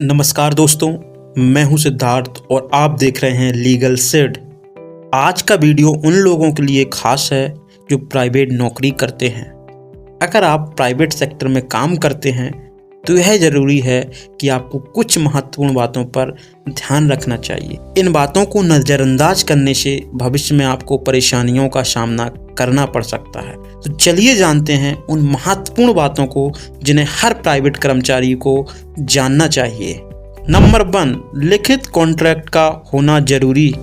नमस्कार दोस्तों, मैं हूं सिद्धार्थ और आप देख रहे हैं लीगल सेड। आज का वीडियो उन लोगों के लिए खास है जो प्राइवेट नौकरी करते हैं। अगर आप प्राइवेट सेक्टर में काम करते हैं तो यह ज़रूरी है कि आपको कुछ महत्वपूर्ण बातों पर ध्यान रखना चाहिए। इन बातों को नज़रअंदाज करने से भविष्य में आपको परेशानियों का सामना करना पड़ सकता है। तो चलिए जानते हैं उन महत्वपूर्ण बातों को जिन्हें हर प्राइवेट कर्मचारी को जानना चाहिए। नंबर 1, लिखित कॉन्ट्रैक्ट का होना जरूरी।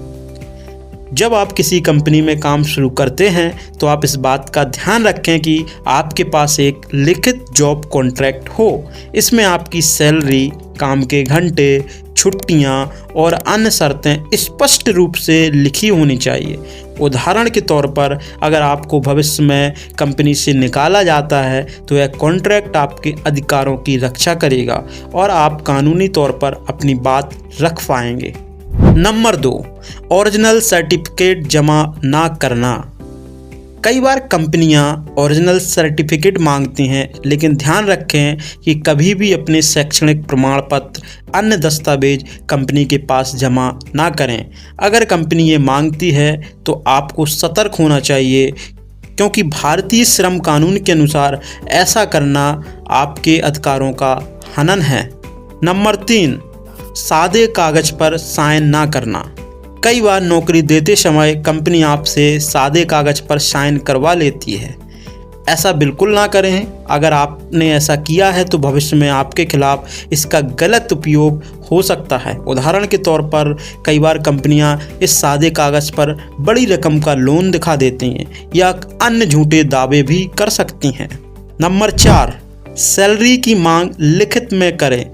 जब आप किसी कंपनी में काम शुरू करते हैं तो आप इस बात का ध्यान रखें कि आपके पास एक लिखित जॉब कॉन्ट्रैक्ट हो। इसमें आपकी सैलरी, काम के घंटे, छुट्टियां और अन्य शर्तें स्पष्ट रूप से लिखी होनी चाहिए। उदाहरण के तौर पर, अगर आपको भविष्य में कंपनी से निकाला जाता है तो यह कॉन्ट्रैक्ट आपके अधिकारों की रक्षा करेगा और आप कानूनी तौर पर अपनी बात रख पाएंगे। नंबर 2, ओरिजिनल सर्टिफिकेट जमा ना करना। कई बार कंपनियां ओरिजिनल सर्टिफिकेट मांगती हैं, लेकिन ध्यान रखें कि कभी भी अपने शैक्षणिक प्रमाण पत्र, अन्य दस्तावेज कंपनी के पास जमा ना करें। अगर कंपनी ये मांगती है तो आपको सतर्क होना चाहिए, क्योंकि भारतीय श्रम कानून के अनुसार ऐसा करना आपके अधिकारों का हनन है। नंबर 3, सादे कागज पर साइन ना करना। कई बार नौकरी देते समय कंपनी आपसे सादे कागज पर साइन करवा लेती है। ऐसा बिल्कुल ना करें। अगर आपने ऐसा किया है तो भविष्य में आपके खिलाफ इसका गलत उपयोग हो सकता है। उदाहरण के तौर पर, कई बार कंपनियां इस सादे कागज पर बड़ी रकम का लोन दिखा देती हैं या अन्य झूठे दावे भी कर सकती हैं। नंबर 4, सैलरी की मांग लिखित में करें।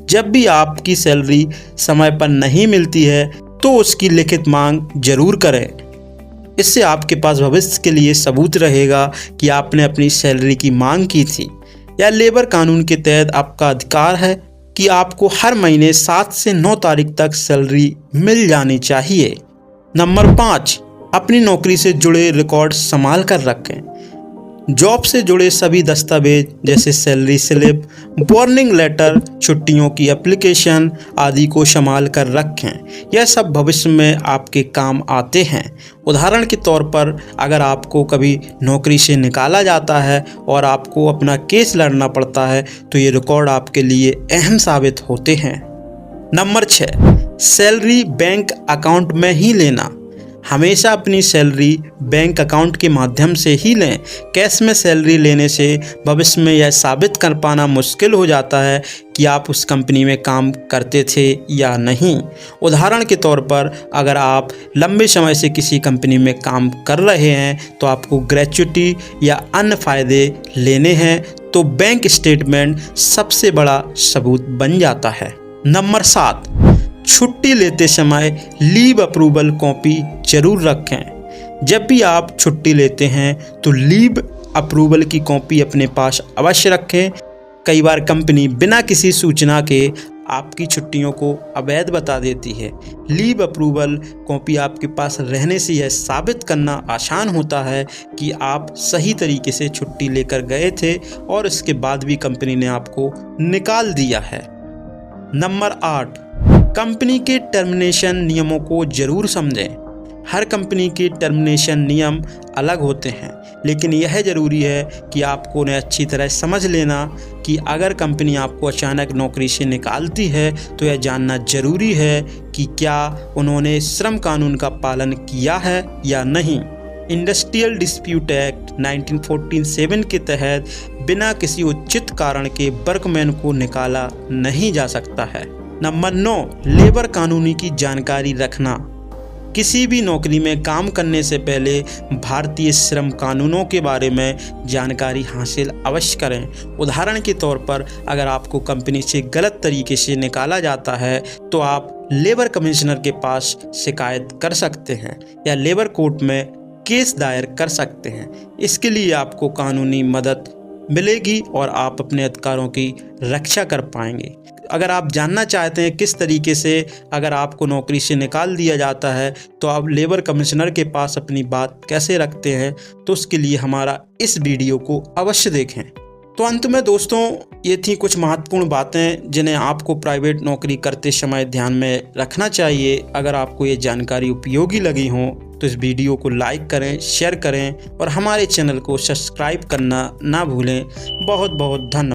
जब भी आपकी सैलरी समय पर नहीं मिलती है तो उसकी लिखित मांग जरूर करें। इससे आपके पास भविष्य के लिए सबूत रहेगा कि आपने अपनी सैलरी की मांग की थी। यह लेबर कानून के तहत आपका अधिकार है कि आपको हर महीने 7 से 9 तारीख तक सैलरी मिल जानी चाहिए। नंबर 5, अपनी नौकरी से जुड़े रिकॉर्ड संभाल कर रखें। जॉब से जुड़े सभी दस्तावेज जैसे सैलरी स्लिप, वार्निंग लेटर, छुट्टियों की एप्लीकेशन आदि को संभाल कर रखें। यह सब भविष्य में आपके काम आते हैं। उदाहरण के तौर पर, अगर आपको कभी नौकरी से निकाला जाता है और आपको अपना केस लड़ना पड़ता है तो ये रिकॉर्ड आपके लिए अहम साबित होते हैं। नंबर 6, सैलरी बैंक अकाउंट में ही लेना। हमेशा अपनी सैलरी बैंक अकाउंट के माध्यम से ही लें। कैश में सैलरी लेने से भविष्य में यह साबित कर पाना मुश्किल हो जाता है कि आप उस कंपनी में काम करते थे या नहीं। उदाहरण के तौर पर, अगर आप लंबे समय से किसी कंपनी में काम कर रहे हैं तो आपको ग्रेच्युटी या अन्य फ़ायदे लेने हैं तो बैंक स्टेटमेंट सबसे बड़ा सबूत बन जाता है। नंबर 7, छुट्टी लेते समय लीव अप्रूवल कॉपी जरूर रखें। जब भी आप छुट्टी लेते हैं तो लीव अप्रूवल की कॉपी अपने पास अवश्य रखें। कई बार कंपनी बिना किसी सूचना के आपकी छुट्टियों को अवैध बता देती है। लीव अप्रूवल कॉपी आपके पास रहने से यह साबित करना आसान होता है कि आप सही तरीके से छुट्टी लेकर गए थे और इसके बाद भी कंपनी ने आपको निकाल दिया है। नंबर 8, कंपनी के टर्मिनेशन नियमों को जरूर समझें। हर कंपनी के टर्मिनेशन नियम अलग होते हैं, लेकिन यह ज़रूरी है कि आपको उन्हें अच्छी तरह समझ लेना कि अगर कंपनी आपको अचानक नौकरी से निकालती है तो यह जानना ज़रूरी है कि क्या उन्होंने श्रम कानून का पालन किया है या नहीं। इंडस्ट्रियल डिस्प्यूट एक्ट 1947 के तहत बिना किसी उचित कारण के वर्कमैन को निकाला नहीं जा सकता है। नंबर 9, लेबर कानूनी की जानकारी रखना। किसी भी नौकरी में काम करने से पहले भारतीय श्रम कानूनों के बारे में जानकारी हासिल अवश्य करें। उदाहरण के तौर पर, अगर आपको कंपनी से गलत तरीके से निकाला जाता है तो आप लेबर कमिश्नर के पास शिकायत कर सकते हैं या लेबर कोर्ट में केस दायर कर सकते हैं। इसके लिए आपको कानूनी मदद मिलेगी और आप अपने अधिकारों की रक्षा कर पाएंगे। अगर आप जानना चाहते हैं किस तरीके से अगर आपको नौकरी से निकाल दिया जाता है तो आप लेबर कमिश्नर के पास अपनी बात कैसे रखते हैं, तो उसके लिए हमारा इस वीडियो को अवश्य देखें। तो अंत में दोस्तों, ये थी कुछ महत्वपूर्ण बातें जिन्हें आपको प्राइवेट नौकरी करते समय ध्यान में रखना चाहिए। अगर आपको ये जानकारी उपयोगी लगी हो तो इस वीडियो को लाइक करें, शेयर करें और हमारे चैनल को सब्सक्राइब करना ना भूलें। बहुत बहुत धन्यवाद।